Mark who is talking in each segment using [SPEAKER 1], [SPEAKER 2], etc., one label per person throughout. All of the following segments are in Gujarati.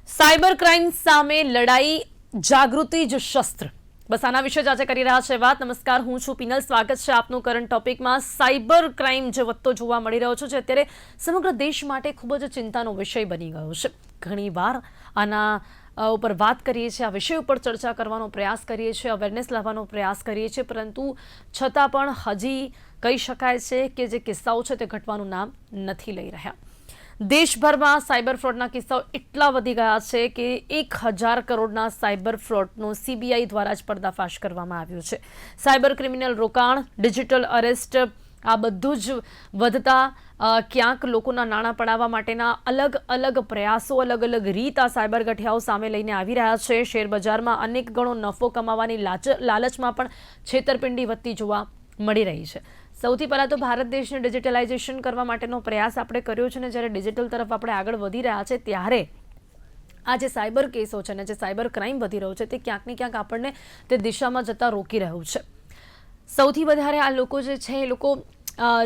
[SPEAKER 1] સાયબર ક્રાઇમ સામે લડાઈ જાગૃતિ જ શસ્ત્ર. બસ આના વિશે જ આજે કરી રહ્યા છે વાત. નમસ્કાર, હું છું પિનલ. સ્વાગત છે આપનું કરંટ ટોપિકમાં. સાયબર ક્રાઇમ જે વધતો જોવા મળી રહ્યો છે અત્યારે સમગ્ર દેશ માટે ખૂબ જ ચિંતાનો વિષય બની ગયો છે. ઘણીવાર આના ઉપર વાત કરીએ છીએ, આ વિષય ઉપર ચર્ચા કરવાનો પ્રયાસ કરીએ છીએ, અવેરનેસ લાવવાનો પ્રયાસ કરીએ છીએ, પરંતુ છતાં પણ હજી કહી શકાય છે કે જે કિસ્સાઓ છે તે ઘટવાનું નામ નથી લઈ રહ્યા. દેશભરમાં સાયબર ફ્રોડના કિસ્સાઓ એટલા વધી ગયા છે કે 1000 કરોડના સાયબર ફ્રોડનો સીબીઆઈ દ્વારા જ પર્દાફાશ કરવામાં આવ્યો છે. સાયબર ક્રિમિનલ રોકાણ, ડિજિટલ અરેસ્ટ, આ બધું જ વધતા ક્યાંક લોકોના નાણાં પડાવવા માટેના અલગ અલગ પ્રયાસો, અલગ અલગ રીત આ સાયબર ગઠિયાઓ સામે લઈને આવી રહ્યા છે. શેર બજારમાં અનેક ગણો નફો કમાવાની લાલચમાં પણ છેતરપિંડી વધતી જોવા મળી રહી છે. સૌથી પહેલાં તો ભારત દેશને ડિજિટલાઇઝેશન કરવા માટેનો પ્રયાસ આપણે કર્યો છે, ને જ્યારે ડિજિટલ તરફ આપણે આગળ વધી રહ્યા છે ત્યારે આ જે સાયબર કેસો છે ને જે સાયબર ક્રાઇમ વધી રહ્યો છે તે ક્યાંક ને ક્યાંક આપણને તે દિશામાં જતા રોકી રહ્યું છે. સૌથી વધારે આ લોકો જે છે એ લોકો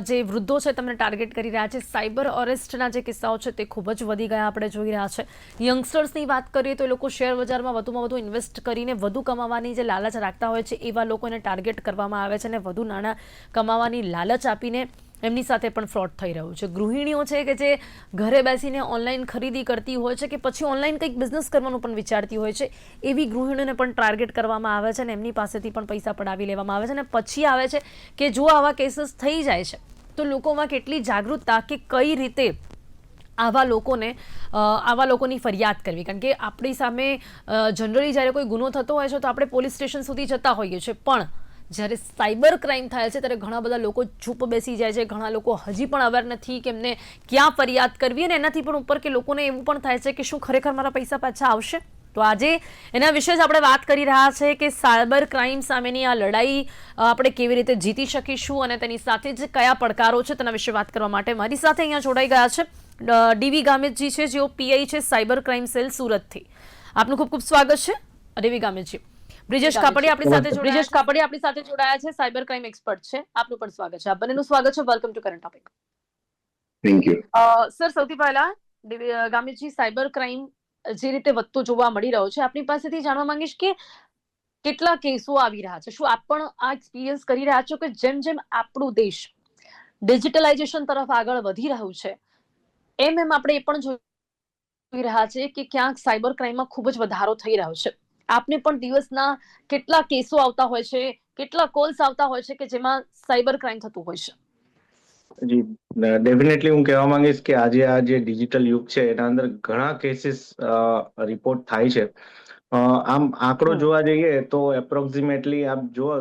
[SPEAKER 1] જે વૃદ્ધો છે તમને ટાર્ગેટ કરી રહ્યા છે. સાયબર અરેસ્ટના જે કિસ્સાઓ છે તે ખૂબ જ વધી ગયા આપણે જોઈ રહ્યા છે. યંગસ્ટર્સની વાત કરીએ તો એ લોકો શેર બજારમાં વધુમાં વધુ ઇન્વેસ્ટ કરીને વધુ કમાવાની જે લાલચ રાખતા હોય છે એવા લોકોને ટાર્ગેટ કરવામાં આવે છે અને વધુ નાણાં કમાવાની લાલચ આપીને એમની સાથે પણ ફ્રોડ થઈ રહ્યું છે. ગૃહિણીઓ છે કે જે ઘરે બેસીને ઓનલાઈન ખરીદી કરતી હોય છે કે પછી ઓનલાઈન કંઈક બિઝનેસ કરવાનું પણ વિચારતી હોય છે, એવી ગૃહિણીઓને પણ ટાર્ગેટ કરવામાં આવે છે અને એમની પાસેથી પણ પૈસા પડાવી લેવામાં આવે છે. અને પછી આવે છે કે જો આવા કેસીસ થઈ જાય છે તો લોકોમાં કેટલી જાગૃતતા કે કઈ રીતે આવા લોકોની ફરિયાદ કરવી. કારણ કે આપણી સામે જનરલી જ્યારે કોઈ ગુનો થતો હોય છે તો આપણે પોલીસ સ્ટેશન સુધી જતા હોઈએ છીએ, પણ જ્યારે સાયબર ક્રાઇમ થાય છે ત્યારે ઘણા બધા લોકો ચૂપ બેસી જાય છે. ઘણા લોકો હજી પણ અવેર નથી કે એમને ક્યાં ફરિયાદ કરવી, અને એનાથી પણ ઉપર કે લોકોને એવું પણ થાય છે કે શું ખરેખર મારા પૈસા પાછા આવશે. તો આજે એના વિશે જ આપણે વાત કરી રહ્યા છે કે સાયબર ક્રાઇમ સામેની આ લડાઈ આપણે કેવી રીતે જીતી શકીશું અને તેની સાથે જ કયા પડકારો છે તેના વિશે વાત કરવા માટે મારી સાથે અહીંયા જોડાઈ ગયા છે ડીવી ગામિતજી છે, જેઓ પીઆઈ છે સાયબર ક્રાઇમ સેલ સુરતથી. આપનું ખૂબ ખૂબ સ્વાગત છે ડીવી ગામિતજી. બ્રિજેશ કાપડિયા આપણી સાથે જોડાયા છે, સાયબર ક્રાઇમ એક્સપર્ટ છે. આપનું પણ સ્વાગત છે. આપ બંનેનું સ્વાગત છે. Welcome to current topic.
[SPEAKER 2] Thank you.
[SPEAKER 1] Sir, સૌથી પહેલા ગામિતજી, સાયબર ક્રાઇમ જે રીતે વધતો જોવા મળી રહ્યો છે, આપની પાસેથી જાણવા માંગીશ કે કેટલા કેસો આવી રહ્યા છે. શું આપ પણ આ એક્સપિરિયન્સ કરી રહ્યા છો કે જેમ જેમ આપણું દેશ ડિજિટલાઇઝેશન તરફ આગળ વધી રહ્યું છે એમ એમ આપણે એ પણ જોઈ રહ્યા છે કે ક્યાંક સાયબર ક્રાઇમમાં ખૂબ જ વધારો થઈ રહ્યો છે. આપને પણ દિવસના કેટલા કેસો આવતા હોય છે, કેટલા કોલ્સ આવતા હોય છે કે જેમાં સાયબર ક્રાઇમ થતું હોય છે?
[SPEAKER 2] જી, ડેફિનેટલી હું કહેવા માંગીશ કે આજે આ જે ડિજિટલ યુગ છે એના અંદર ઘણા કેસીસ રિપોર્ટ થાય છે. આમ આંકડો જોવા જઈએ તો એપ્રોક્સિમેટલી આપ જુઓ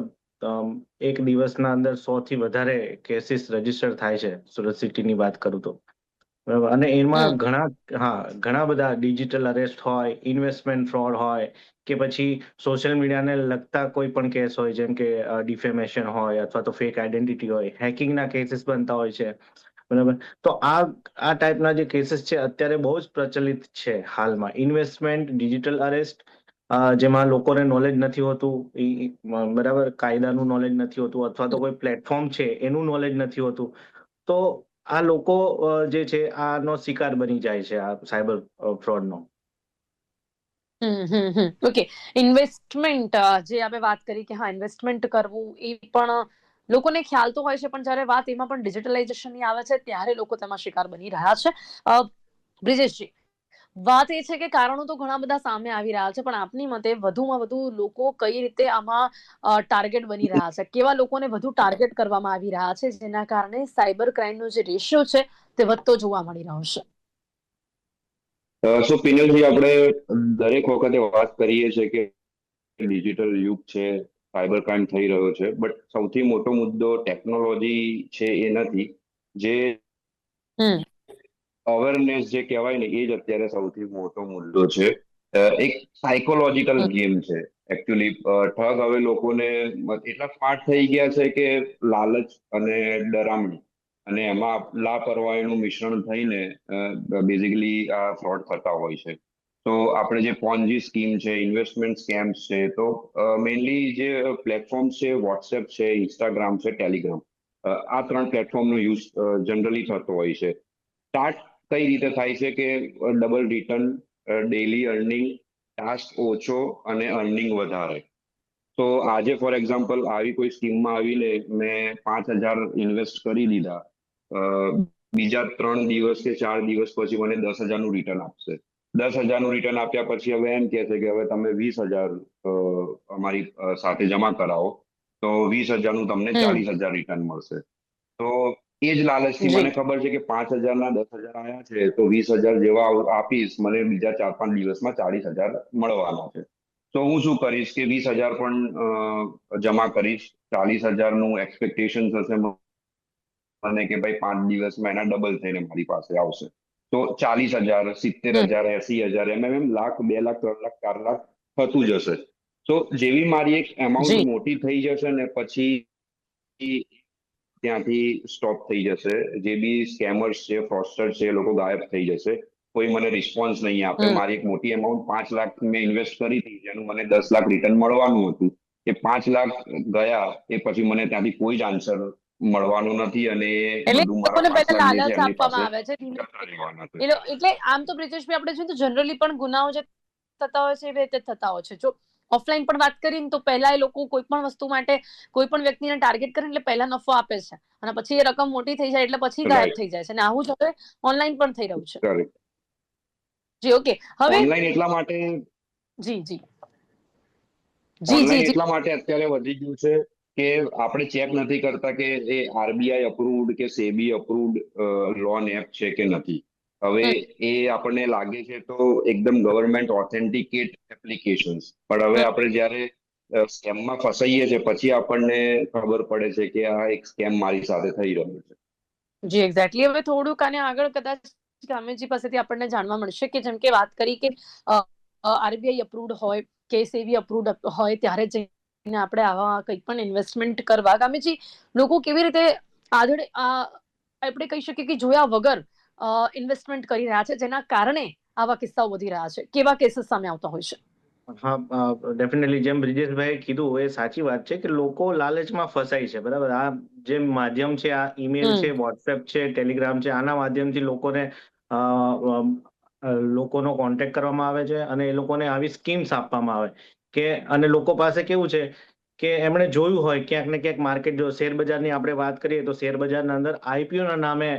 [SPEAKER 2] એક દિવસના અંદર 100 થી વધારે કેસીસ રજીસ્ટર થાય છે, સુરત સિટીની વાત કરું તો. બરાબર. અને એમાં ઘણા બધા ડિજિટલ અરેસ્ટ હોય, ઇન્વેસ્ટમેન્ટ ફ્રોડ હોય, કે પછી સોશિયલ મીડિયાને લગતા કોઈ પણ કેસ હોય, જેમ કે ડિફેમેશન હોય અથવા તો ફેક આઈડેન્ટિટી હોય, હેકિંગના કેસીસ બનતા હોય છે. બરાબર. તો આ ટાઈપના જે કેસીસ છે અત્યારે બહુ જ પ્રચલિત છે હાલમાં. ઇન્વેસ્ટમેન્ટ, ડિજિટલ અરેસ્ટ, જેમાં લોકોને નોલેજ નથી હોતું, બરાબર, કાયદાનું નોલેજ નથી હોતું અથવા તો કોઈ પ્લેટફોર્મ છે એનું નોલેજ નથી હોતું, તો આ લોકો જે છે આનો શિકાર બની જાય છે આ સાયબર ફ્રોડનો.
[SPEAKER 1] ઓકે. ઇન્વેસ્ટમેન્ટ જે આપણે વાત કરી કે હા, ઇન્વેસ્ટમેન્ટ કરવું એ પણ લોકોને ખ્યાલ તો હોય છે, પણ જ્યારે વાત એમાં પણ ડિજિટલાઇઝેશનની આવે છે ત્યારે લોકો તેમાં શિકાર બની રહ્યા છે. બ્રિજેશજી, વાત એ છે કે કારણો તો ઘણા બધા સામે આવી રહ્યા છે, પણ આપની મતે વધુમાં વધુ લોકો કઈ રીતે આમાં ટાર્ગેટ બની રહ્યા છે? કેવા લોકોને વધુ ટાર્ગેટ કરવામાં આવી રહ્યા છે જેના કારણે સાયબર ક્રાઇમનો જે રેશિયો છે તે વધતો જોવા મળી રહ્યો છે?
[SPEAKER 2] સો પિનલજી, આપણે દરેક વખતે વાત કરીએ છીએ કે ડિજિટલ યુગ છે, સાયબર ક્રાઇમ થઈ રહ્યો છે, બટ સૌથી મોટો મુદ્દો ટેકનોલોજી છે એ નથી. જે અવેરનેસ જે કહેવાય ને, એ જ અત્યારે સૌથી મોટો મુદ્દો છે. એક સાયકોલોજીકલ ગેમ છે એકચ્યુઅલી. ઠગ હવે લોકોને એટલા સ્માર્ટ થઈ ગયા છે કે લાલચ અને ડરામણી અને એમાં લાપરવાહીનું મિશ્રણ થઈને બેઝિકલી આ ફ્રોડ થતા હોય છે. તો આપણે જે પોન્જી સ્કીમ છે, ઇન્વેસ્ટમેન્ટ સ્કેમ્સ છે, તો મેઇનલી જે પ્લેટફોર્મ્સ છે, વોટ્સએપ છે, ઇન્સ્ટાગ્રામ છે, ટેલિગ્રામ, આ 3 પ્લેટફોર્મનો યુઝ જનરલી થતો હોય છે. સ્ટાર્ટ કઈ રીતે થાય છે કે double return
[SPEAKER 3] daily earning task ઓછો અને અર્નિંગ વધારે. તો આજે ફોર એક્ઝામ્પલ આવી કોઈ સ્કીમમાં આવીને મેં 5,000 ઇન્વેસ્ટ કરી દીધા, અ, બીજા 3 દિવસ કે 4 દિવસ પછી મને 10,000નું રિટર્ન આપશે. 10,000નું રિટર્ન આપ્યા પછી હવે એમ કહે છે કે હવે તમે 20,000 અમારી સાથે જમા કરાવો, તો 20,000નું તમને
[SPEAKER 1] હમ
[SPEAKER 3] 40,000 રિટર્ન મળશે. તો એ જ લાલચથી
[SPEAKER 1] જી
[SPEAKER 3] મને ખબર છે કે 5,000ના 10,000 આવ્યા છે તો 20,000 જેવા આપીશ, મને બીજા 4-5 દિવસમાં 40,000 મળવાના છે. તો હું શું કરીશ કે 20,000 પણ જમા કરીશ. 40,000નું એક્સપેક્ટેશન હશે મને કે ભાઈ 5 દિવસમાં એના ડબલ થઈને મારી પાસે આવશે. તો 40,000, 70,000, 80,000 એમ લાખ, 2 લાખ, 3 લાખ, 4 લાખ થતું જશે. તો જેવી મારી એક અમાઉન્ટ
[SPEAKER 1] જી
[SPEAKER 3] મોટી થઈ જશે ને પછી ત્યાંથી સ્ટોપ થઈ જશે. જે બી સ્કેમર્સ છે, ફ્રોડસ્ટર્સ છે, એ લોકો ગાયબ થઈ જશે. કોઈ મને રિસ્પોન્સ નહીં આપે.
[SPEAKER 1] હમ
[SPEAKER 3] મારી એક મોટી અમાઉન્ટ 5 લાખ મેં ઇન્વેસ્ટ કરી હતી, જેનું મને 10 લાખ રિટર્ન મળવાનું હતું. એ 5 લાખ ગયા એ પછી મને ત્યાંથી કોઈ જ આન્સર મળવાનું નથી, અને
[SPEAKER 1] એટલે
[SPEAKER 3] બધું
[SPEAKER 1] એ
[SPEAKER 3] મારા
[SPEAKER 1] લોકોને પહેલા
[SPEAKER 3] પાર્ટનર જે છે
[SPEAKER 1] લાલચ
[SPEAKER 3] એમની પાસે
[SPEAKER 1] આપવામાં આવે છે ધીમે
[SPEAKER 3] જતા રહેવાના છે.
[SPEAKER 1] એટલે આમ તો બ્રિજેશભાઈ આપણે જોઈએ તો જનરલી પણ ગુનાઓ જે થતા હોય છે એવી રીતે થતા હોય છે. જો ઓફલાઈન પણ વાત કરીએ ને તો પહેલા એ લોકો કોઈ પણ વસ્તુ માટે કોઈ પણ વ્યક્તિને ટાર્ગેટ કરે એટલે પહેલા નફો આપે છે અને પછી એ રકમ મોટી થઈ જાય એટલે પછી ગાયબ
[SPEAKER 3] રાઈટ,
[SPEAKER 1] થઈ જાય છે અને આવું જ હવે ઓનલાઈન પણ થઈ રહ્યું છે.
[SPEAKER 3] કરેક્ટ.
[SPEAKER 1] જી ઓકે હવે
[SPEAKER 3] ઓનલાઈન એટલા માટે
[SPEAKER 1] જી જી જી જી
[SPEAKER 3] ઓનલાઈન
[SPEAKER 1] જી
[SPEAKER 3] એટલા માટે અત્યારે વધી ગયું છે કે આપણે ચેક નથી કરતા કે એ આરબીઆઈ અપ્રુવડ કે સેબી અપ્રુવડ લોન એપ છે કે નથી. હવે
[SPEAKER 1] હમ
[SPEAKER 3] એ આપણને લાગે છે તો એકદમ ગવર્મેન્ટ ઓથેન્ટિકેટ એપ્લિકેશન્સ, પણ હવે
[SPEAKER 1] હમ
[SPEAKER 3] આપણે જ્યારે સ્કેમમાં ફસાઈએ છીએ પછી આપણને ખબર પડે છે કે આ એક સ્કેમ મારી સાથે થઈ રહ્યો છે.
[SPEAKER 1] જી એક્ઝેક્ટલી. હવે થોડુંક આને આગળ કદાચ કામેજી પાસેથી આપણને જાણવા મળશે કે જેમ કે વાત કરી કે આરબીઆઈ અપ્રુવડ હોય કે સેબી અપ્રુવડ હોય ત્યારે જઈને આપણે આવા કંઈ પણ ઇન્વેસ્ટમેન્ટ કરવા કામેજી લોકો કેવી રીતે આગળ આપણે કહી શકીએ કે જોયા વગર ઇન્વેસ્ટમેન્ટ કરી રહ્યા છે જેના કારણે આવા કિસ્સાઓ વધી રહ્યા છે. કેવા કેસીસ સામે આવતા હોય છે?
[SPEAKER 2] હા, ડેફિનેટલી જેમ બ્રિજેશભાઈએ કીધું એ સાચી વાત છે કે લોકો લાલચમાં ફસાય છે. બરાબર. આ જે માધ્યમ છે, આ ઈમેલ
[SPEAKER 1] હમ
[SPEAKER 2] છે, વોટ્સએપ છે, ટેલિગ્રામ છે, આના માધ્યમથી લોકોનો કોન્ટેક્ટ કરવામાં આવે છે અને એ લોકોને આવી સ્કીમ્સ આપવામાં આવે કે, અને લોકો પાસે કેવું છે કે એમણે જોયું હોય ક્યાંક ને ક્યાંક માર્કેટ, જો શેર બજારની આપણે વાત કરીએ તો શેર બજારના અંદર આઈપીઓ ના નામે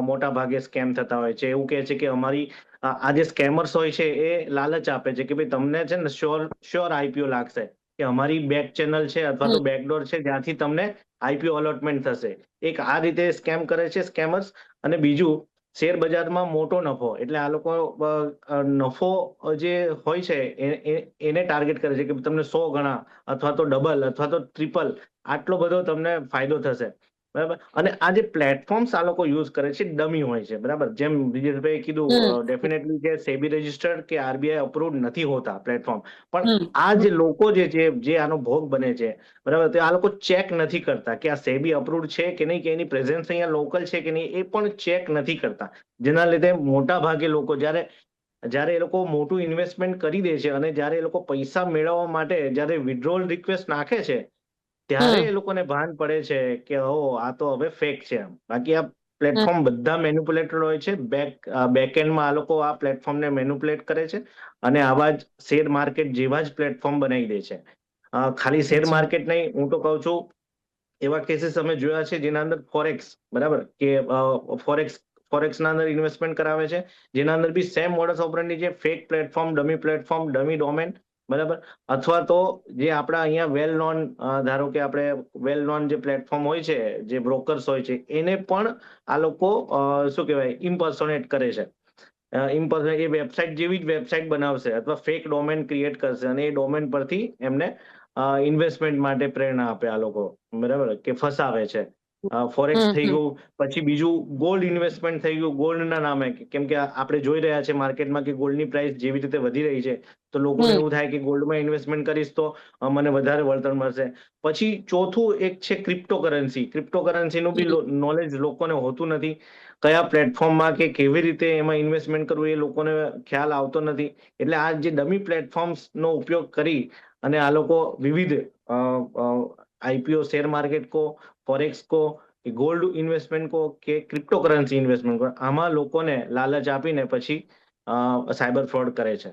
[SPEAKER 2] મોટા ભાગે સ્કેમ થતા હોય છે. એવું કહે છે કે અમારી આ જે સ્કેમર્સ હોય છે એ લાલચ આપે છે કે ભાઈ તમને છે ને શ્યોર આઈપીઓ લાગશે, કે અમારી બેક ચેનલ છે અથવા
[SPEAKER 1] હમ
[SPEAKER 2] તો બેકડોર છે જ્યાંથી તમને આઈપીઓ અલોટમેન્ટ થશે. એક આ રીતે સ્કેમ કરે છે સ્કેમર્સ. અને બીજું, શેર બજારમાં મોટો નફો, એટલે આ લોકો નફો જે હોય છે એને ટાર્ગેટ કરે છે કે તમને 100 ગણા અથવા તો ડબલ અથવા તો ટ્રિપલ આટલો બધો તમને ફાયદો થશે. બરાબર. અને આ જે પ્લેટફોર્મ્સ આ લોકો યુઝ કરે છે ડમી હોય છે. બરાબર. જેમ વિજયભાઈ
[SPEAKER 1] હમ
[SPEAKER 2] કીધું, ડેફિનેટલી જે સેબી રજિસ્ટર્ડ કે આરબીઆઈ અપ્રુવડ નથી હોતા પ્લેટફોર્મ, પણ
[SPEAKER 1] હમ
[SPEAKER 2] આ જે લોકો જે આનો ભોગ બને છે, બરાબર, તો આ લોકો ચેક નથી કરતા કે આ સેબી અપ્રુવડ છે કે નહીં, કે એની પ્રેઝન્સ અહીંયા લોકલ છે કે નહીં, એ પણ ચેક નથી કરતા. જેના લીધે મોટા ભાગે લોકો જ્યારે એ લોકો મોટું ઇન્વેસ્ટમેન્ટ કરી દે છે અને જ્યારે એ લોકો પૈસા મેળવવા માટે જ્યારે વિથડ્રોઅલ રિક્વેસ્ટ નાખે છે ત્યારે
[SPEAKER 1] હમ
[SPEAKER 2] એ લોકોને ભાન પડે છે કે આ તો હવે ફેક છે. બાકી આ
[SPEAKER 1] હમ
[SPEAKER 2] પ્લેટફોર્મ બધા મેન્યુપ્યુલેટેડ હોય છે. બેકએન્ડમાં આ લોકો આ પ્લેટફોર્મને મેન્યુપ્યુલેટ કરે છે અને આવા જ શેર માર્કેટ જેવા જ પ્લેટફોર્મ બનાવી દે છે. ખાલી શેર
[SPEAKER 1] જી
[SPEAKER 2] માર્કેટ નહીં, હું તો કહું છું એવા કેસીસ અમે જોયા છે જેના અંદર ફોરેક્સ, બરાબર, કે ફોરેક્સના અંદર ઇન્વેસ્ટમેન્ટ કરાવે છે, જેના અંદર બી સેમ મોડસ ઓપરેન્ડી છે, ફેક પ્લેટફોર્મ, ડમી ડોમેન, બરાબર. અથવા તો જે આપણા અહીંયા વેલ નોન, ધારો કે આપણે વેલ નોન જે પ્લેટફોર્મ હોય છે, જે બ્રોકર્સ હોય છે, એને પણ આ લોકો શું કહેવાય, ઇમ્પર્સોનેટ કરે છે. એ વેબસાઇટ જેવી જ વેબસાઇટ બનાવશે અથવા ફેક ડોમેન ક્રિએટ કરશે અને એ ડોમેન પરથી એમને ઇન્વેસ્ટમેન્ટ માટે પ્રેરણા આપે આ લોકો, બરાબર, કે ફસાવે છે. ફોરેક્સ થઈ
[SPEAKER 1] હમ
[SPEAKER 2] ગયું. પછી બીજું ગોલ્ડ ઇન્વેસ્ટમેન્ટ થઈ ગયું, ગોલ્ડના નામે, કેમ કે આપણે જોઈ રહ્યા છે માર્કેટમાં કે ગોલ્ડની પ્રાઇસ જેવી રીતે વધી રહી છે, તો લોકોને
[SPEAKER 1] હમ
[SPEAKER 2] એવું થાય કે ગોલ્ડમાં ઇન્વેસ્ટમેન્ટ કરીશ તો મને વધારે વળતર મળશે. પછી ચોથું એક છે ક્રિપ્ટોકરન્સી. ક્રિપ્ટોકરન્સીનું બી નોલેજ લોકોને હોતું નથી. કયા પ્લેટફોર્મમાં કે કેવી રીતે એમાં ઇન્વેસ્ટમેન્ટ કરવું એ લોકોને ખ્યાલ આવતો નથી. એટલે આ જે ડમી પ્લેટફોર્મ્સનો ઉપયોગ કરી અને આ લોકો વિવિધ આઈપીઓ, શેર માર્કેટ કો, ફોરેક્સ કો, ગોલ્ડ ઇન્વેસ્ટમેન્ટ કો કે ક્રિપ્ટોકરન્સી ઇન્વેસ્ટમેન્ટ કો, આમાં લોકોને લાલચ આપીને પછી સાયબર ફ્રોડ કરે છે.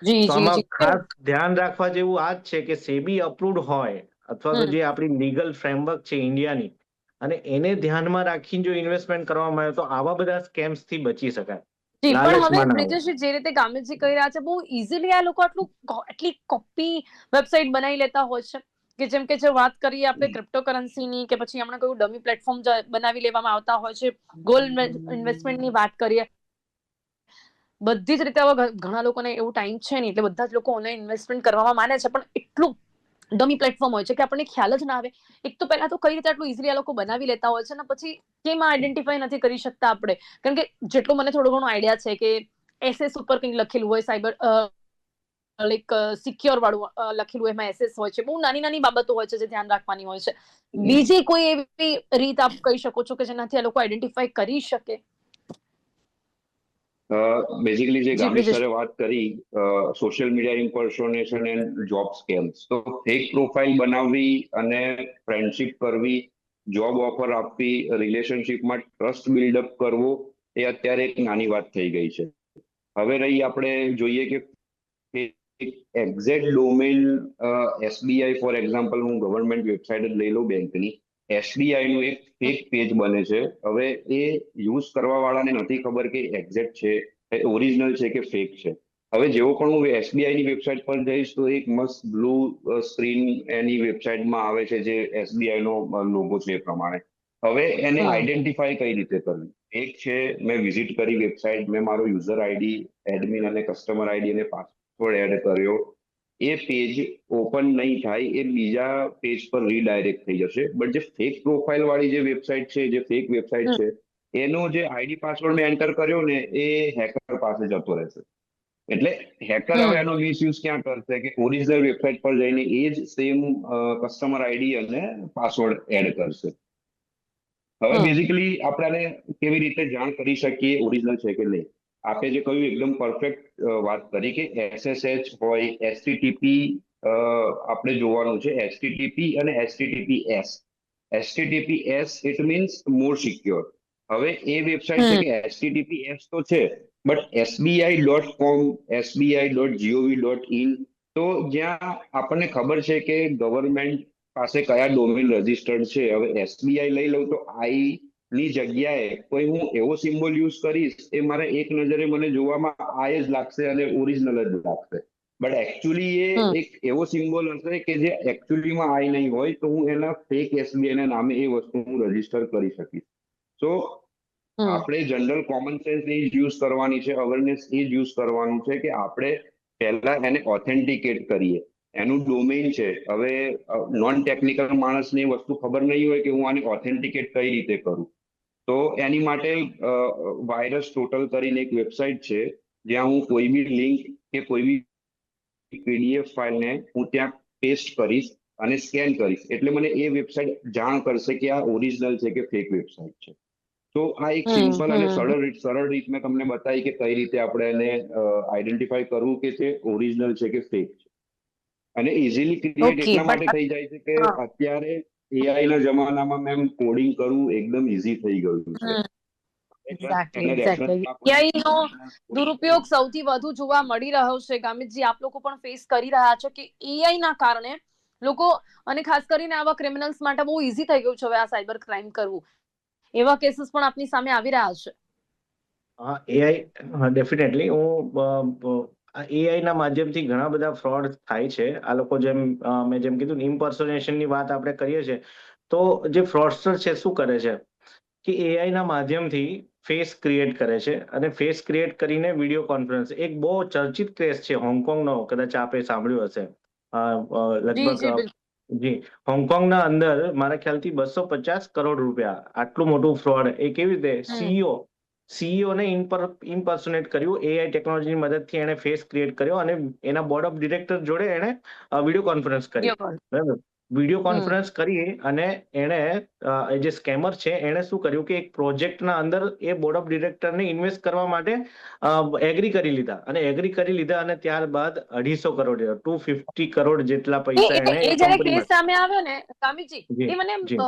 [SPEAKER 1] જી
[SPEAKER 2] તો
[SPEAKER 1] જી
[SPEAKER 2] આમાં
[SPEAKER 1] જી
[SPEAKER 2] ખાસ ધ્યાન રાખવા જેવું આ જ છે કે સેબી અપ્રુવડ હોય અથવા તો
[SPEAKER 1] હમ
[SPEAKER 2] જે આપણી લીગલ ફ્રેમવર્ક છે ઇન્ડિયાની, અને એને ધ્યાનમાં રાખીને જો ઇન્વેસ્ટમેન્ટ કરવામાં આવે તો આવા બધા સ્કેમ્સ થી બચી શકાય.
[SPEAKER 1] જી પણ હવે
[SPEAKER 2] લાલચમાં ના આવે.
[SPEAKER 1] બ્રિજેશજી જે રીતે ગામિતજી કહી રહ્યા છે, બહુ ઇઝીલી આ લોકો આટલી કોપી વેબસાઇટ બનાવી લેતા હોય છે કે જેમ કે જે વાત કરીએ આપણે ક્રિપ્ટોકરન્સીની કે પછી હમણાં કયું ડમી પ્લેટફોર્મ બનાવી લેવામાં આવતા હોય છે, ગોલ્ડ ઇન્વેસ્ટમેન્ટની વાત કરીએ, બધી જ રીતે હવે ઘણા લોકોને એવું ટાઈમ છે નહીં એટલે બધા જ લોકો ઓનલાઈન ઇન્વેસ્ટમેન્ટ કરવામાં માને છે, પણ એટલું ડમી પ્લેટફોર્મ હોય છે કે આપણને ખ્યાલ જ ના આવે. એક તો પહેલા તો કઈ રીતે આટલું ઇઝીલી આ લોકો બનાવી લેતા હોય છે ને પછી કેમ આઈડેન્ટિફાઈ નથી કરી શકતા આપણે? કારણ કે જેટલું મને થોડો ઘણો આઈડિયા છે કે એસએસ ઉપર કંઈક લખેલું હોય, સાયબર લાઈક સિક્યોર વાળું લખેલું એમાં એસએસ હોય છે, બહુ નાની નાની બાબતો હોય છે જે ધ્યાન રાખવાની હોય છે. બીજી કોઈ એવી રીત આપ કહી શકો છો કે જેનાથી આ લોકો આઈડેન્ટિફાઈ કરી શકે?
[SPEAKER 3] બેઝિકલી જે
[SPEAKER 1] જી
[SPEAKER 3] ગામિત
[SPEAKER 1] બ્રિજેશ.
[SPEAKER 3] સરે વાત કરી, social media impersonation and job scams, તો ફેક પ્રોફાઇલ બનાવવી અને ફ્રેન્ડશિપ કરવી, જોબ ઓફર આપવી, રિલેશનશિપમાં ટ્રસ્ટ બિલ્ડઅપ કરવો, એ અત્યારે એક નાની વાત થઈ ગઈ છે. હવે રહી આપણે જોઈએ કે exact domain, SBI for example, હું ગવર્મેન્ટ વેબસાઇટ જ લઈ લઉં બેંકની, એસબીઆઈ નું એક ફેક પેજ બને છે. હવે એ યુઝ કરવા વાળાને નથી ખબર કે એક્ઝેક્ટ છે, ઓરિજિનલ છે કે ફેક છે. હવે જેવો પણ હું એસબીઆઈ ની વેબસાઇટ પર જઈશ તો એક મસ્ત બ્લુ સ્ક્રીન એની વેબસાઇટમાં આવે છે જે એસબીઆઈ નો લોગો છે એ પ્રમાણે. હવે એને આઈડેન્ટિફાઈ કઈ રીતે કરવી? એક છે, મેં વિઝિટ કરી વેબસાઇટ, મેં મારો યુઝર આઈડી, એડમિન અને કસ્ટમર આઈડી અને પાસવર્ડ એડ કર્યો, એ પેજ ઓપન નહીં થાય, એ બીજા પેજ પર રીડાયરેક્ટ થઈ જશે. બટ જે ફેક પ્રોફાઇલ વાળી જે વેબસાઇટ છે, જે ફેક વેબસાઇટ છે, એનો જે આઈડી પાસવર્ડ મેં એન્ટર કર્યો ને, એ હેકર પાસે જતો રહેશે. એટલે હેકર હવે એનો મિસયુઝ ક્યાં કરશે કે ઓરિજિનલ વેબસાઇટ પર જઈને એ જ સેમ કસ્ટમર આઈડી અને પાસવર્ડ એડ કરશે. હવે બેઝિકલી આપણે કેવી રીતે જાણ કરી શકીએ ઓરિજિનલ છે કે નહીં? આપણે જે કહ્યું એકદમ પરફેક્ટ વાત કરી કે એસએસએચ હોય, એચટીટીપી આપણે જોવાનું છે, એચટીટીપી અને HTTPS. HTTPS it means more secure. હવે એ વેબસાઇટ છે કે એચટીટીપીએસ તો છે, બટ SBI.com, SBI.gov.in, તો જ્યાં આપણને ખબર છે કે ગવર્મેન્ટ પાસે કયા ડોમેન રજીસ્ટર્ડ છે. હવે એસબીઆઈ લઈ લઉં તો આઈ ની જગ્યાએ કોઈ હું એવો સિમ્બોલ યુઝ કરીશ, એ મારે એક નજરે મને જોવામાં આઈ જ લાગશે અને ઓરિજિનલ જ લાગશે. બટ એકચ્યુઅલી એ એક એવો સિમ્બોલ હશે કે જે એકચ્યુઅલીમાં આઈ નહીં હોય, તો હું એના ફેક એસબીઆઈ ના નામે એ વસ્તુ હું રજીસ્ટર કરી શકીશ. સો આપણે જનરલ કોમન સેન્સ એ જ યુઝ કરવાની છે, અવેરનેસ એ જ યુઝ કરવાનું છે કે આપણે પહેલા એને ઓથેન્ટિકેટ કરીએ. એનું ડોમેઇન છે. હવે નોન ટેકનિકલ માણસને એ વસ્તુ ખબર નહીં હોય કે હું આને ઓથેન્ટિકેટ કઈ રીતે કરું. તો એની માટે વાયરસ ટોટલ કરીને એક વેબસાઇટ છે, જ્યાં હું કોઈ બી લિંક કે કોઈ બી પીડીએફ ફાઇલને હું ત્યાં પેસ્ટ કરીશ અને સ્કેન કરીશ, એટલે મને એ વેબસાઇટ જાણ કરશે કે આ ઓરિજિનલ છે કે ફેક વેબસાઇટ છે. તો આ એક સિમ્પલ અને સરળ રીત મેં તમને બતાવી કે કઈ રીતે આપણે એને આઈડેન્ટિફાઈ કરવું કે તે ઓરિજિનલ છે કે ફેક છે. અને ઇઝીલી ક્રિએટ
[SPEAKER 1] ઓકે,
[SPEAKER 3] એટલા માટે
[SPEAKER 1] બટ
[SPEAKER 3] થઈ જાય છે કે અત્યારે એઆઈ ના જમાનામાં મેમ કોડિંગ કરવું એકદમ ઇઝી થઈ ગયું છે.
[SPEAKER 1] એઆઈ નો દુરુપયોગ સૌથી વધુ જોવા મળી રહ્યો છે. ગામિતજી, આપ લોકો પણ ફેસ કરી રહ્યા છો કે એઆઈ ના કારણે લોકો, અને ખાસ કરીને આવા ક્રિમિનલ્સ માટે બહુ ઇઝી થઈ ગયું છે હવે આ સાયબર ક્રાઇમ કરવું. એવા કેસીસ પણ આપની સામે આવી રહ્યા છે.
[SPEAKER 2] એઆઈ ડેફિનેટલી, હું એઆઈ ના માધ્યમથી ઘણા બધા ફ્રોડ થાય છે. આ લોકો મેં જેમ કીધું ઇમ્પર્સોનેશન ની વાત આપણે કરીએ છીએ, તો જે ફ્રોડસ્ટર છે શું કરે છે કે એઆઈ ના માધ્યમથી ફેસ ક્રિએટ કરે છે, અને ફેસ ક્રિએટ કરીને વિડીયો કોન્ફરન્સ, એક બહુ ચર્ચિત કેસ છે હોંગકોંગનો, કદાચ આપે સાંભળ્યું હશે.
[SPEAKER 1] જી જી
[SPEAKER 2] લગભગ
[SPEAKER 1] બિલકુલ.
[SPEAKER 2] જી, હોંગકોંગના અંદર મારા ખ્યાલથી 250 કરોડ રૂપિયા, આટલું મોટું ફ્રોડ એ કેવી રીતે સીઈઓ ને ઇમ્પર્સોનેટ કર્યું, એઆઈ ટેકનોલોજીની મદદથી એને ફેસ ક્રિએટ કર્યો અને એના બોર્ડ ઓફ ડિરેક્ટર જોડે એને વિડીયો કોન્ફરન્સ કરી. બરાબર, વિડીયો કોન્ફરન્સ કરી અને એણે જે સ્કેમર છે એણે શું કર્યું કે એક પ્રોજેક્ટના અંદર એ બોર્ડ ઓફ ડિરેક્ટરને ઇન્વેસ્ટ કરવા માટે એગ્રી કરી લીધા, અને ત્યારબાદ 250 કરોડ 250 કરોડ જેટલા પૈસા એણે
[SPEAKER 1] એ જયારે કેસ
[SPEAKER 2] કંપનીમાં.
[SPEAKER 1] સામે આવ્યો ને ગામિતજી,
[SPEAKER 2] જી
[SPEAKER 1] એ મને
[SPEAKER 2] જી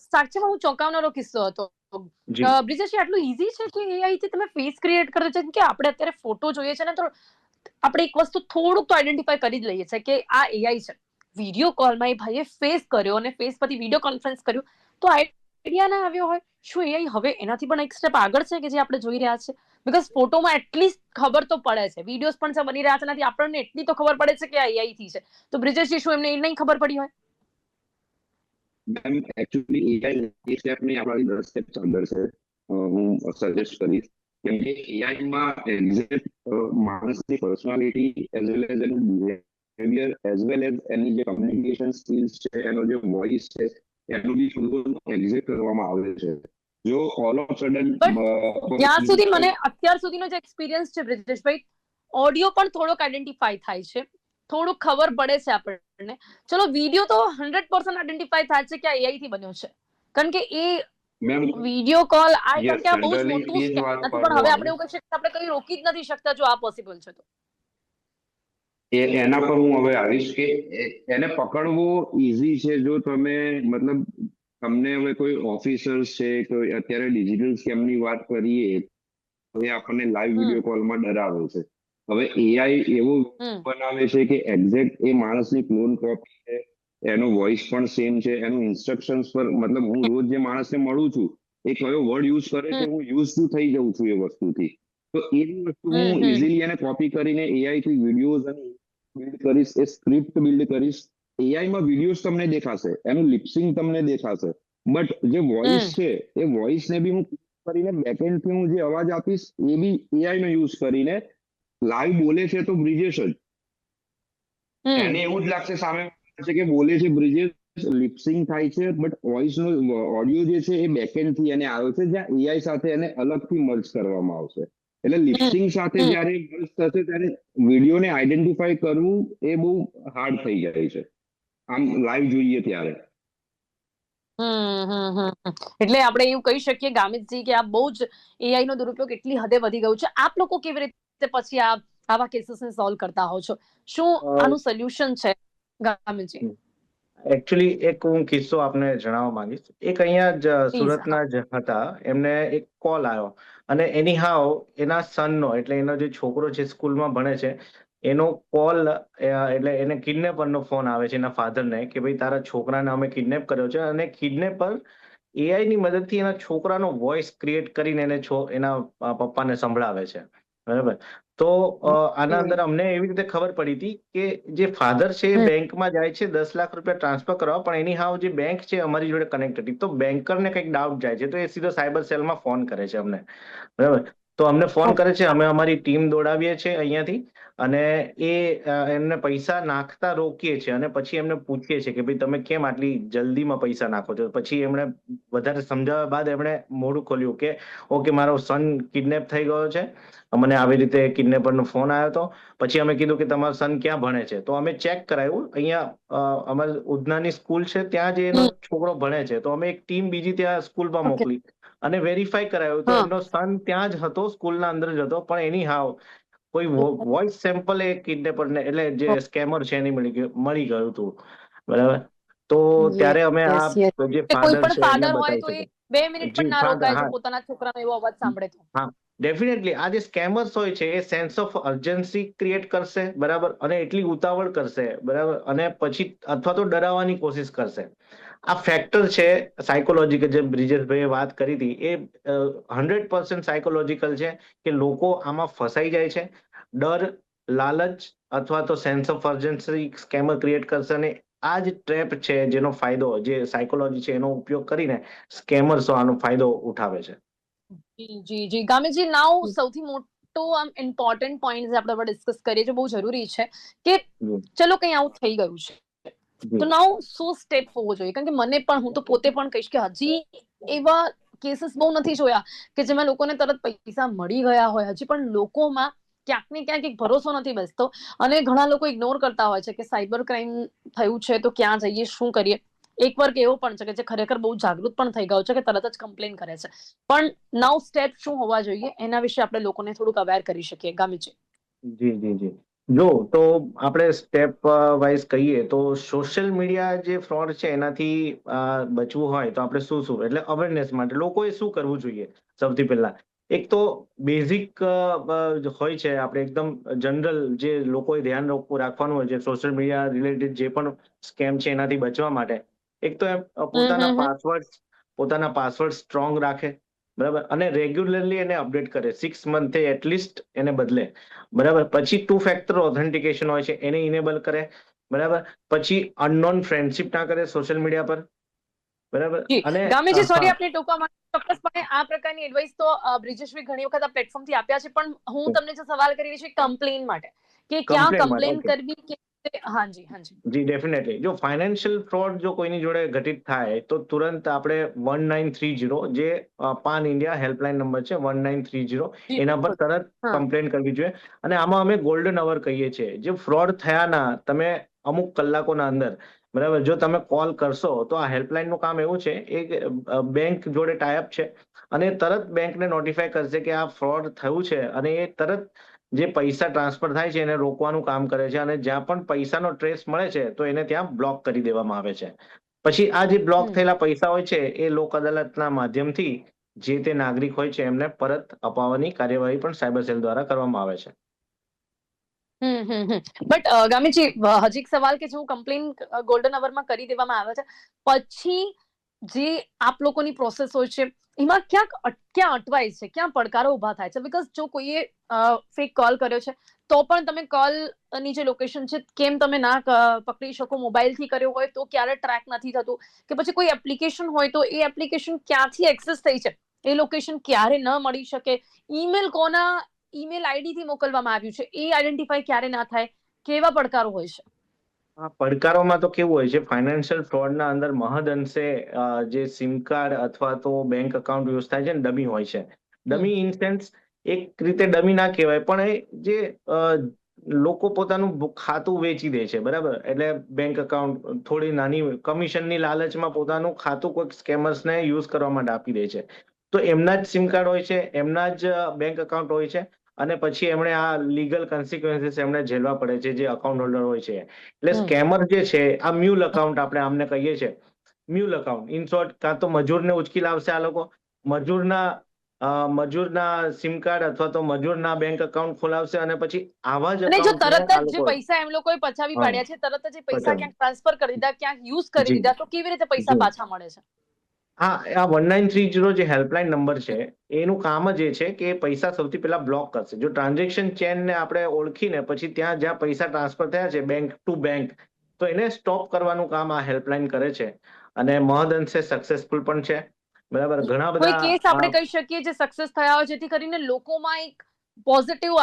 [SPEAKER 1] સાચેમાં હું ચોંકાવનારો કિસ્સો હતો.
[SPEAKER 2] જી
[SPEAKER 1] બ્રિજેશ, આટલું ઈઝી છે કે એઆઈ થી તમે ફેસ ક્રિએટ કરો છો? કે આપણે અત્યારે ફોટો જોઈએ છે ને, તો આપણે એક વસ્તુ થોડુંક તો આઈડેન્ટિફાઈ કરી જ લઈએ છીએ કે આ એઆઈ છે. વિડીયો કોલમાં એ ભાઈએ ફેસ કર્યો અને ફેસ પરથી વિડીયો કોન્ફરન્સ કર્યું, તો આઈડિયા ના આવ્યો હોય શું એઆઈ હવે એનાથી પણ એક સ્ટેપ આગળ છે કે જે આપણે જોઈ રહ્યા છે? બીકોઝ ફોટોમાં એટલીસ્ટ ખબર તો પડે છે, વિડીયોઝ પણ છે બની રહ્યા છે, એનાથી આપણને એટલી તો ખબર પડે છે કે આ એઆઈ થી છે. તો બ્રિજેશ, શું એમને એ નહીં ખબર પડી હોય?
[SPEAKER 3] મેમ એકચ્યુઅલી એઆઈ એ સ્ટેપ નહીં, આપણાથી 10 સ્ટેપ આગળ છે. હું સજેસ્ટ કરીશ કેમ કે એઆઈ માં એક્ઝેક્ટ માણસની પર્સનાલિટી એઝ વેલ એઝ એનું બિહેવિયર એઝ વેલ એઝ એની જે કમ્યુનિકેશન સ્કિલ્સ છે, એનો જે વોઇસ છે, એનું બી થોડું એક્ઝેક્ટ કરવામાં આવે છે. જો ઓલ ઓફ સડન
[SPEAKER 1] જ્યાં સુધી મને અત્યાર સુધીનો જે એક્સપિરિયન્સ છે બ્રિજેશભાઈ, ઓડિયો પણ થોડોક આઈડેન્ટિફાઈ થાય છે, થોડુંક ખબર પડે છે આપણને. ચલો, વિડીયો તો 100% આઈડેન્ટિફાઈ થાય છે કે આ એઆઈ થી બન્યો છે, કારણ કે એ
[SPEAKER 3] મેમ
[SPEAKER 1] વિડીયો કોલ આ,
[SPEAKER 3] યસ,
[SPEAKER 1] કારણ કે આ બહુ જ
[SPEAKER 3] જનરલી
[SPEAKER 1] મોટું
[SPEAKER 3] એ જ
[SPEAKER 1] સ્કેમ
[SPEAKER 3] વાત
[SPEAKER 1] નથી, પણ હવે આપણે
[SPEAKER 3] કરવાની.
[SPEAKER 1] એવું કહી શકીએ કે આપણે કઈ રોકી જ નથી શકતા જો આ પોસિબલ છે તો.
[SPEAKER 3] એના પર હું હવે આવીશ કે એને પકડવો ઈઝી છે જો તમે મતલબ તમને હવે કોઈ ઓફિસર્સ છે, કોઈ અત્યારે ડિજિટલ સ્કેમની વાત કરીએ તો એ આપણને લાઈવ વિડીયો કોલમાં ડરાવે છે. હવે એઆઈ એવું બનાવે છે કે એક્ઝેક્ટ એ માણસની ક્લોન કોપી છે, એનો વોઇસ પણ સેમ છે, એનું ઇન્સ્ટ્રક્શન્સ પર મતલબ હું રોજ જે માણસને મળું છું એ કયો વર્ડ યુઝ કરે છે, હું યુઝ ટુ થઈ જાઉં છું એ વસ્તુથી. તો એવી વસ્તુ હું ઇઝીલી એને કોપી કરીને એઆઈ થી વિડીયોઝ અને બિલ્ડ કરીશ, એ સ્ક્રિપ્ટ બિલ્ડ કરીશ. એઆઈ માં વિડીયોઝ તમને દેખાશે, એનું લિપસિંગ તમને દેખાશે, બટ જે વોઇસ છે એ વોઇસ ને બી હું કરીને બેકએન્ડ થી હું જે અવાજ આપીશ એ બી એઆઈ નો યુઝ કરીને લાઈવ બોલે છે તો બ્રિજેશ જ, એને એવું જ લાગશે સામે છે કે બોલે છે બ્રિજેશ, લિપસિંગ થાય છે, બટ વોઇસ નો ઓડિયો જે છે એ બેકએન્ડ થી એને આવ્યો છે, જ્યાં એઆઈ સાથે એને અલગથી મર્જ કરવામાં આવશે. એટલે લિપસિંગ સાથે જ્યારે મર્જ થશે ત્યારે વિડીયોને આઈડેન્ટિફાઈ કરવું એ બહુ હાર્ડ થઈ જાય છે આમ લાઈવ જોઈએ ત્યારે.
[SPEAKER 1] એટલે આપણે એવું કહી શકીએ ગામિતજી કે આ બહુ જ એઆઈ નો દુરુપયોગ એટલી હદે વધી ગયું છે. આપ લોકો કેવી રીતે પછી આવા કેસીસને સોલ્વ કરતા હો છો? શું આનું સોલ્યુશન છે ગામિતજી?
[SPEAKER 2] એકચ્યુઅલી એક હું કિસ્સો આપને જણાવવા માંગીશ. એક અહીંયા જ
[SPEAKER 1] પ્લીઝ.
[SPEAKER 2] સુરતના જ હતા, એમને એક કોલ આવ્યો અને એની હાવ એના સનનો, એટલે એનો જે છોકરો છે સ્કૂલમાં ભણે છે, એનો કોલ, એટલે એને કિડનેપરનો ફોન આવે છે એના ફાધરને કે ભાઈ તારા છોકરાને અમે કિડનેપ કર્યો છે, અને કિડનેપર એઆઈ ની મદદથી એના છોકરાનો વોઇસ ક્રિએટ કરીને એના પપ્પાને સંભળાવે છે. બરાબર. તો આના અંદર અમને એવી રીતે ખબર પડી હતી કે જે ફાધર છે એ બેંકમાં જાય છે 10 લાખ રૂપિયા ટ્રાન્સફર કરવા, પણ એની હાવ જે બેંક છે અમારી જોડે કનેક્ટ હતી, તો બેન્કરને કંઈક ડાઉટ જાય છે, તો એ સીધો સાયબર સેલમાં ફોન કરે છે અમને. બરાબર. તો અમને ફોન કરે છે, અમે અમારી ટીમ દોડાવીએ છીએ અહીંયાથી, અને એમને પૈસા નાખતા રોકીએ છીએ અને પછી એમને પૂછીએ છીએ કે ભાઈ તમે કેમ આટલી જલ્દીમાં પૈસા નાખો છો. પછી એમણે વધારે સમજાવ્યા બાદ એમણે મોઢું ખોલ્યું કે ઓકે, મારો સન કિડનેપ થઈ ગયો છે, મને આવી રીતે કિડનેપરનો ફોન આવ્યો હતો. પછી અમે કીધું કે તમારો સન ક્યાં ભણે છે, તો અમે ચેક કરાવ્યું, અહીંયા અમારી ઉધનાની સ્કૂલ છે ત્યાં જે એનો છોકરો ભણે છે, તો અમે એક ટીમ બીજી ત્યાં સ્કૂલમાં
[SPEAKER 1] ઓકે.
[SPEAKER 2] મોકલી અને વેરીફાઈ કરાવ્યું, તો એનો સન ત્યાં જ હતો, સ્કૂલના અંદર જ હતો, પણ એની હાવ કોઈ વોઇસ સેમ્પલ એ કિડનેપરને, એટલે જે સ્કેમર છે એની મળી ગયું હતું. બરાબર. તો ત્યારે અમે
[SPEAKER 1] યસ, યસ.
[SPEAKER 2] જે
[SPEAKER 1] કોઈ
[SPEAKER 2] ફાધર
[SPEAKER 1] પણ
[SPEAKER 2] છે એમને
[SPEAKER 1] ફાધર હોય
[SPEAKER 2] બતાવી
[SPEAKER 1] તો એ
[SPEAKER 2] શક્યા.
[SPEAKER 1] 2 મિનિટ પણ
[SPEAKER 2] જી
[SPEAKER 1] ના
[SPEAKER 2] ફાધર,
[SPEAKER 1] રોકાય જો
[SPEAKER 2] હા
[SPEAKER 1] પોતાના છોકરાનો એવો અવાજ સાંભળે તો.
[SPEAKER 2] હા, ડેફિનેટલી આ જે સ્કેમર્સ હોય છે એ સેન્સ ઓફ અર્જન્સી ક્રિએટ કરશે, બરાબર, અને એટલી ઉતાવળ કરશે, બરાબર, અને પછી અથવા તો ડરાવવાની કોશિશ કરશે. આ ફેક્ટર છે સાયકોલોજીકલ, જે બ્રિજેશભાઈએ વાત કરી હતી, એ 100% સાયકોલોજીકલ છે કે લોકો આમાં ફસાઈ જાય છે. ડર, લાલચ અથવા તો sense of urgency scammer create કરશે, અને આ જ ટ્રેપ છે જેનો ફાયદો, જે સાયકોલોજી છે એનો ઉપયોગ કરીને સ્કેમર્સો આનો ફાયદો ઉઠાવે છે.
[SPEAKER 1] જી ગામિતજી, નાઉ સૌથી મોટો આમ ઇમ્પોર્ટન્ટ પોઈન્ટ આપણે ડિસ્કસ કરીએ છે, બહુ જરૂરી છે કે
[SPEAKER 2] જી
[SPEAKER 1] ચલો કઈ આવું થઈ ગયું છે, તો
[SPEAKER 2] જી
[SPEAKER 1] નાઉ શું સ્ટેપ હોવો જોઈએ? કારણ કે મને પણ, હું તો પોતે પણ કહીશ કે હજી એવા કેસીસ બહુ નથી જોયા કે જેમાં લોકોને તરત પૈસા મળી ગયા હોય. હજી પણ લોકોમાં ક્યાંક ને ક્યાંક એક ભરોસો નથી બેસતો, અને ઘણા લોકો ઇગ્નોર કરતા હોય છે કે સાયબર ક્રાઇમ થયું છે તો ક્યાં જઈએ, શું કરીએ. એક વર્ગ એવો પણ છે કે જે ખરેખર બહુ જાગૃત પણ થઈ ગયો છે કે તરત જ કમ્પ્લેન કરે છે. પણ નાઉ સ્ટેપ શું હોવા જોઈએ એના વિશે આપણે લોકોને થોડુંક અવેર કરી શકીએ ગામિતજી?
[SPEAKER 2] જી જી જી જો તો આપણે સ્ટેપ વાઇઝ કહીએ તો સોશિયલ મીડિયા જે ફ્રોડ છે એનાથી બચવું હોય તો આપણે શું શું એટલે અવેરનેસ માટે લોકોએ શું કરવું જોઈએ. સૌથી પહેલા એક તો બેઝિક હોય છે, આપણે એકદમ જનરલ જે લોકોએ ધ્યાન રાખવાનું હોય છે સોશિયલ મીડિયા રિલેટેડ જે પણ સ્કેમ છે એનાથી બચવા માટે. એક તો એમ
[SPEAKER 1] હમ હમ હમ.
[SPEAKER 2] પોતાના પાસવર્ડ સ્ટ્રોંગ રાખે, બરાબર, અને રેગ્યુલરલી એને અપડેટ કરે, 6 મંથે એટલીસ્ટ એને બદલે, બરાબર. પછી 2 ફેક્ટર ઓથેન્ટિકેશન હોય છે એને ઇનેબલ કરે, બરાબર. પછી અનનોન ફ્રેન્ડશિપ ના કરે સોશિયલ મીડિયા પર, બરાબર.
[SPEAKER 1] જી
[SPEAKER 2] અને
[SPEAKER 1] ગામીજી, સોરી
[SPEAKER 2] હા,
[SPEAKER 1] આપને ટૂંકામાં ચોક્કસપણે આ પ્રકારની એડવાઇસ તો બ્રિજેશભાઈ ઘણી વખત આ પ્લેટફોર્મથી આપ્યા છે, પણ હું તમને જે સવાલ કરી રહી છું કમ્પ્લેન માટે, કે ક્યાં
[SPEAKER 2] કમ્પ્લેન માટે,
[SPEAKER 1] કમ્પ્લેન
[SPEAKER 2] ઓકે.
[SPEAKER 1] કરવી કે હાજી હાજી.
[SPEAKER 2] જી ડેફિનેટલી. જો ફાઇનાન્શિયલ ફ્રોડ જો કોઈની જોડે ઘટિત થાય તો તુરંત આપણે 1930 જે પાન ઇન્ડિયા હેલ્પલાઇન નંબર છે 1930,
[SPEAKER 1] જી
[SPEAKER 2] એના પર
[SPEAKER 1] બિલકુલ.
[SPEAKER 2] તરત
[SPEAKER 1] હા.
[SPEAKER 2] કમ્પ્લેન કરવી જોઈએ. અને આમાં અમે ગોલ્ડન અવર કહીએ છીએ. જે ફ્રોડ થયાના તમે અમુક કલાકોના અંદર, બરાબર, જો તમે કોલ કરશો તો આ હેલ્પલાઇનનું કામ એવું છે, એક બેંક જોડે ટાઈઅપ છે અને તરત બેંકને નોટિફાય કરશે કે આ ફ્રોડ થયું છે અને એ તરત જે પૈસા ટ્રાન્સફર થાય છે એને રોકવાનું કામ કરે છે, અને જ્યાં પણ પૈસાનો ટ્રેસ મળે છે તો એને ત્યાં બ્લોક કરી દેવામાં આવે છે. પછી આ જે બ્લોક
[SPEAKER 1] હમ
[SPEAKER 2] થયેલા પૈસા હોય છે એ લોક અદાલતના માધ્યમથી જે તે નાગરિક હોય છે એમને પરત અપાવવાની કાર્યવાહી પણ સાયબર સેલ દ્વારા કરવામાં આવે છે.
[SPEAKER 1] બટ ગામીજી, હજી એક સવાલ કે જો કમ્પ્લેન ગોલ્ડન અવરમાં કરી દેવામાં આવે છે, પછી જે આપ લોકોની પ્રોસેસ હોય છે એમાં ક્યાં અટવાય છે, ક્યાં પડકારો ઉભા થાય છે? બીકોઝ જો કોઈએ ફેક કોલ કર્યો છે તો પણ તમે કોલ ની જે લોકેશન છે કેમ તમે ના પકડી શકો, મોબાઈલથી કર્યો હોય તો ક્યારે ટ્રેક નથી થતું, કે પછી કોઈ એપ્લિકેશન હોય તો એ એપ્લિકેશન ક્યાંથી એક્સેસ થઈ છે એ લોકેશન ક્યારે ન મળી શકે, ઈમેલ કોના ઈમેલ આઈડી થી મોકલવામાં આવ્યું છે એ આઈડેન્ટિફાઈ ક્યારે ના થાય, કેવા પડકારો હોય છે?
[SPEAKER 2] આ પડકારોમાં તો કેવું હોય છે, ફાઇનાન્શિયલ ફ્રોડના અંદર મહદઅંશે જે સિમ કાર્ડ અથવા તો બેંક અકાઉન્ટ યુઝ થાય છે ને ડમી હોય છે.
[SPEAKER 1] હમ
[SPEAKER 2] ડમી ઇન સેન્સ, એક રીતે ડમી ના કહેવાય પણ એ જે લોકો પોતાનું ખાતું વેચી દે છે, બરાબર. એટલે બેંક અકાઉન્ટ થોડી નાની કમિશનની લાલચમાં પોતાનું ખાતું કોઈક સ્કેમર્સને યુઝ કરવા માટે આપી દે છે. તો એમના જ સિમ કાર્ડ હોય છે, એમના જ બેંક અકાઉન્ટ હોય છે, અને પછી એમણે આ લીગલ કન્સિક્વન્સીસ એમને ઝેલવા પડે છે જે અકાઉન્ટ હોલ્ડર હોય છે. એટલે
[SPEAKER 1] હમ
[SPEAKER 2] સ્કેમર જે છે આ મ્યુલ અકાઉન્ટ આપણે આમને કહીએ છીએ. મ્યુલ અકાઉન્ટ ઇન શોર્ટ, કાં તો મજૂરને ઉચકી લાવશે આ લોકો, મજૂરના મજૂરના સિમ કાર્ડ અથવા તો મજૂરના બેંક અકાઉન્ટ ખોલાવશે અને પછી આવા જ
[SPEAKER 1] અને જો
[SPEAKER 2] અકાઉન્ટને
[SPEAKER 1] તરત
[SPEAKER 2] આ
[SPEAKER 1] જ જે
[SPEAKER 2] લોકો,
[SPEAKER 1] પૈસા એમ લોકોએ પચાવી
[SPEAKER 2] હા,
[SPEAKER 1] પાડ્યા છે, તરત જ એ પૈસા
[SPEAKER 2] બચાવ
[SPEAKER 1] ક્યાંક ટ્રાન્સફર કરી દીધા, ક્યાંક યુઝ કરી
[SPEAKER 2] જી
[SPEAKER 1] દીધા, તો કેવી રીતે પૈસા
[SPEAKER 2] જી
[SPEAKER 1] પાછા મળે છે?
[SPEAKER 2] હા, આ 1930 જે હેલ્પલાઇન નંબર છે એનું કામ જ એ છે કે પૈસા સૌથી પહેલા બ્લોક કરશે. જો ટ્રાન્ઝેક્શન ચેનને આપણે ઓળખીને પછી ત્યાં જ્યાં પૈસા ટ્રાન્સફર થયા છે બેંક ટુ બેંક, તો એને સ્ટોપ કરવાનું કામ આ હેલ્પલાઇન કરે છે, અને મહદઅંશે સક્સેસફુલ પણ છે, બરાબર. ઘણા
[SPEAKER 1] કોઈ
[SPEAKER 2] બધા
[SPEAKER 1] કેસ આપણે કહી શકીએ જે સક્સેસ થયા હોય જેથી કરીને લોકોમાં એક પોઝિટિવ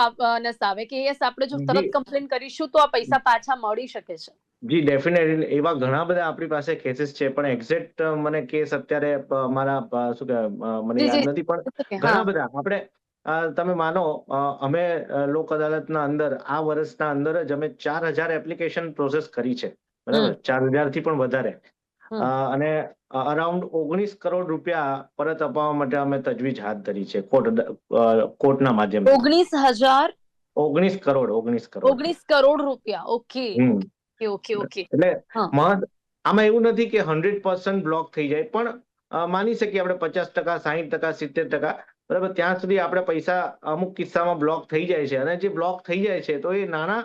[SPEAKER 1] નેસ આવે કે યસ, આપણે જો
[SPEAKER 2] જી
[SPEAKER 1] તરત કમ્પ્લેન કરીશું તો આ પૈસા પાછા મળી શકે છે?
[SPEAKER 2] જી ડેફિનેટલી એવા ઘણા બધા આપણી પાસે કેસીસ છે, પણ એક્ઝેક્ટ મને કેસ અત્યારે મારા શું કહેવાય મને
[SPEAKER 1] જી જી.
[SPEAKER 2] યાદ નથી, પણ
[SPEAKER 1] હા.
[SPEAKER 2] ઘણા બધા આપણે તમે માનો અમે લોક અદાલતના અંદર આ વર્ષના અંદર જ અમે 4,000 એપ્લિકેશન પ્રોસેસ કરી છે,
[SPEAKER 1] હમ
[SPEAKER 2] બરાબર. 4,000 થી પણ વધારે.
[SPEAKER 1] હમ
[SPEAKER 2] અને અરાઉન્ડ 19 કરોડ રૂપિયા પરત અપાવવા માટે અમે તજવીજ હાથ ધરી છે કોર્ટના માધ્યમથી.
[SPEAKER 1] 19,000?
[SPEAKER 2] 19 કરોડ.
[SPEAKER 1] 19 કરોડ રૂપિયા? ઓકે
[SPEAKER 2] હમ
[SPEAKER 1] ઓકે ઓકે ઓકે.
[SPEAKER 2] એટલે
[SPEAKER 1] હા.
[SPEAKER 2] આમાં એવું નથી કે 100% બ્લોક થઈ જાય, પણ માની શકીએ આપણે 50%, 60%, 70%, બરાબર. ત્યાં સુધી આપણે પૈસા અમુક કિસ્સામાં બ્લોક થઈ જાય છે, અને જે બ્લોક થઈ જાય છે તો એ નાના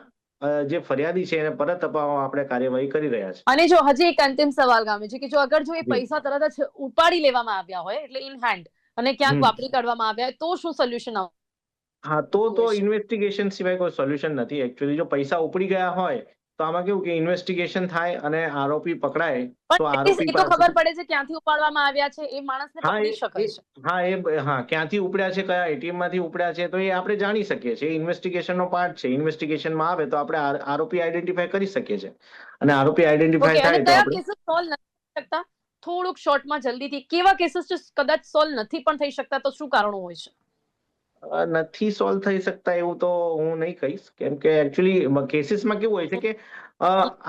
[SPEAKER 2] જે ફરિયાદી છે એને પરત અપાવવામાં આપણે કાર્યવાહી કરી રહ્યા છે.
[SPEAKER 1] અને જો હજી એક અંતિમ સવાલ ગામે છે કે જો અગર જો એ
[SPEAKER 2] જી.
[SPEAKER 1] પૈસા તરત જ ઉપાડી લેવામાં આવ્યા હોય એટલે ઇન હેન્ડ અને ક્યાંક
[SPEAKER 2] હમ
[SPEAKER 1] વાપરી કાઢવામાં આવ્યા હોય તો શું સોલ્યુશન
[SPEAKER 2] હા, તો
[SPEAKER 1] આવતું હશે?
[SPEAKER 2] ઇન્વેસ્ટિગેશન સિવાય કોઈ સોલ્યુશન નથી એકચ્યુઅલી. જો પૈસા ઉપડી ગયા હોય તો આમાં કેવું કે ઇન્વેસ્ટિગેશન થાય અને આરોપી પકડાય તો
[SPEAKER 1] પણ
[SPEAKER 2] આરોપી
[SPEAKER 1] એ તો
[SPEAKER 2] પાસે,
[SPEAKER 1] ખબર પડે છે ક્યાંથી ઉપાડવામાં આવ્યા છે, એ માણસને
[SPEAKER 2] હા
[SPEAKER 1] પકડી શકાય છે.
[SPEAKER 2] હા, ક્યાંથી ઉપડ્યા છે, કયા એટીએમ માંથી ઉપડ્યા છે, તો એ આપણે જાણી શકીએ છીએ. ઇન્વેસ્ટિગેશનનો પાર્ટ છે. ઇન્વેસ્ટિગેશનમાં આવે તો આપણે આરોપી આઈડેન્ટિફાય કરી શકીએ છીએ, અને આરોપી
[SPEAKER 1] ઓકે.
[SPEAKER 2] આઈડેન્ટિફાય
[SPEAKER 1] અને
[SPEAKER 2] થાય તો
[SPEAKER 1] કયા
[SPEAKER 2] આપણે,
[SPEAKER 1] કેસીસ સોલ્વ નથી થઈ શકતા? થોડુંક શોર્ટમાં જલ્દીથી કેવા કેસીસ કદાચ સોલ્વ નથી પણ થઈ શકતા, તો શું કારણો હોય છે?
[SPEAKER 2] નથી સોલ્વ થઈ શકતા એવું તો હું નહીં કહીશ, કેમ કે એકચ્યુઅલી કેસીસમાં કેવું હોય છે કે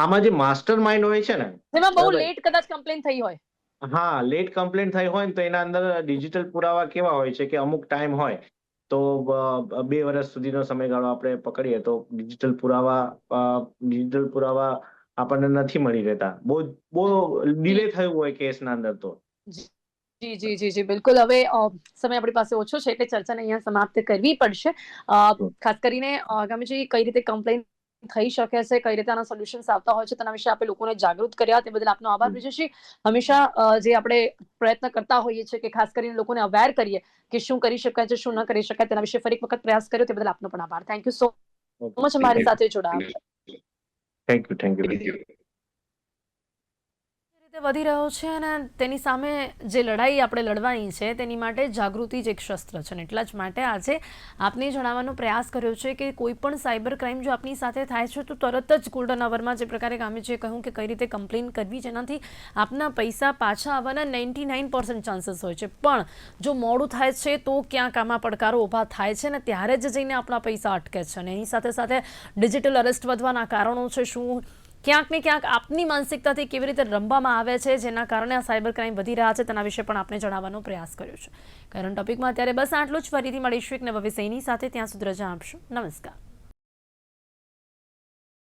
[SPEAKER 2] આમાં જે માસ્ટર માઇન્ડ હોય છે ને,
[SPEAKER 1] જેમાં બહુ
[SPEAKER 2] બરાબર.
[SPEAKER 1] લેટ કદાચ કમ્પ્લેન થઈ હોય.
[SPEAKER 2] હા, લેટ કમ્પ્લેન થઈ હોય ને તો એના અંદર ડિજિટલ પુરાવા કેવા હોય છે કે અમુક ટાઈમ હોય તો 2 વર્ષ સુધીનો સમયગાળો આપણે પકડીએ તો ડિજિટલ પુરાવા આપણને નથી મળી રહેતા. બહુ ડિલે થયું હોય કેસના અંદર તો.
[SPEAKER 1] જી જી જી જી બિલકુલ. હવે સમય આપણી પાસે ઓછો છે એટલે ચર્ચાને અહીંયા સમાપ્ત કરવી પડશે. ખાસ કરીને આગામી કઈ રીતે કમ્પ્લેન થઈ શકે છે, કઈ રીતે આના સોલ્યુશન્સ આવતા હોય છે તેના વિશે આપણે લોકોને જાગૃત કર્યા, તે બદલ આપનો આભાર બ્રિજેશજી. હંમેશા જે આપણે પ્રયત્ન કરતા હોઈએ છીએ કે ખાસ કરીને લોકોને અવેર કરીએ કે શું કરી શકાય છે, શું ન કરી શકાય, તેના વિશે ફરી એક વખત પ્રયાસ કર્યો, તે બદલ આપનો પણ આભાર. થેન્ક યુ સો મચ અમારી સાથે જોડાવા.
[SPEAKER 2] Thank you.
[SPEAKER 1] વધી રહ્યો છે અને તેની સામે જે લડાઈ આપણે લડવાની છે તેની માટે જાગૃતિ જ એક શસ્ત્ર છે. એટલા જ માટે આજે આપને જણાવવાનો પ્રયાસ કર્યો છે કે કોઈ પણ સાયબર ક્રાઇમ જો આપની સાથે થાય છે તો તરત જ ગોલ્ડન અવરમાં જે પ્રકારે ગામીજીએ કહ્યું કે કઈ રીતે કમ્પ્લેન કરવી, જેનાથી આપના પૈસા પાછા આવવાના 99% ચાન્સીસ હોય છે. પણ જો મોડું થાય છે તો ક્યાંક આમાં પડકારો ઊભા થાય છે ને ત્યારે જ જઈને આપણા પૈસા અટકે છે. અને એની સાથે સાથે ડિજિટલ અરેસ્ટ વધવાના કારણો છે શું, ક્યાંક ને ક્યાંક આપની માનસિકતાથી કેવી રીતે રમવામાં આવે છે જેના કારણે આ સાયબર ક્રાઇમ વધી રહ્યા છે તેના વિશે પણ આપણે જણાવવાનો પ્રયાસ કર્યો છે. કરંટ ટોપિકમાં અત્યારે બસ આટલું જ. ફરીથી મળીશું એક નવા વિષયની સાથે. ત્યાં સુધી રજા આપશો. નમસ્કાર.